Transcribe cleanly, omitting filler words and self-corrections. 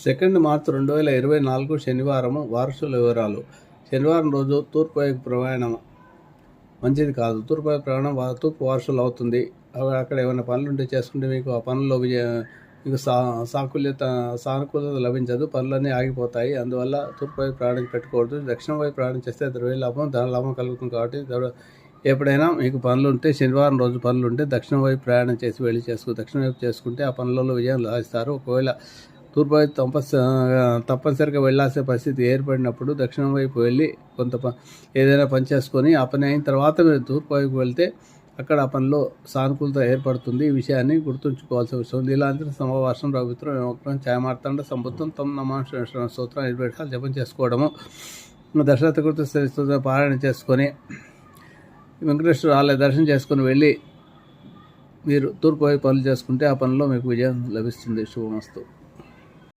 2 మార్చి 2024 శనివారము వారసుల వివరాలు. శనివారం రోజు తూర్పు వైపు ప్రయాణం మంచిది కాదు. తూర్పు వైపు ప్రయాణం తూర్పు వారసులు అవుతుంది. అక్కడ ఏమైనా పనులు ఉంటే చేసుకుంటే మీకు ఆ పనుల్లో మీకు సానుకూలత లభించదు. పనులన్నీ ఆగిపోతాయి. అందువల్ల తూర్పు వైపు ప్రయాణం పెట్టుకోవద్దు. దక్షిణం వైపు ప్రయాణం చేస్తే ద్రవ్య లాభం, ధన లాభం కలుగుతుంది. కాబట్టి ఎప్పుడైనా మీకు పనులు ఉంటే, శనివారం రోజు పనులు ఉంటే దక్షిణం వైపు ప్రయాణం చేసి వెళ్ళి దక్షిణం వైపు చేసుకుంటే ఆ పనులలో విజయం సాధిస్తారు. ఒకవేళ తూర్పు వైపు తప్పనిసరిగా వెళ్ళాల్సిన పరిస్థితి ఏర్పడినప్పుడు దక్షిణం వైపు వెళ్ళి ఏదైనా పని చేసుకొని ఆ పని అయిన తర్వాత మీరు తూర్పు వైపు వెళ్తే అక్కడ ఆ పనిలో సానుకూలత ఏర్పడుతుంది. ఈ విషయాన్ని గుర్తుంచుకోవాల్సి వస్తుంది. ఇలాంటి సమవర్షం ప్రభుత్వం ఛాయమార్తాండ సంబుద్ధం తమ నమాన స్తోత్రం 20 జపం చేసుకోవడము, దశరథ కృత పారాయణ చేసుకొని వెంకటేశ్వర ఆలయ దర్శనం చేసుకొని వెళ్ళి మీరు తూర్పు వైపు పనులు చేసుకుంటే ఆ పనిలో మీకు విజయం లభిస్తుంది. శుభమస్తు.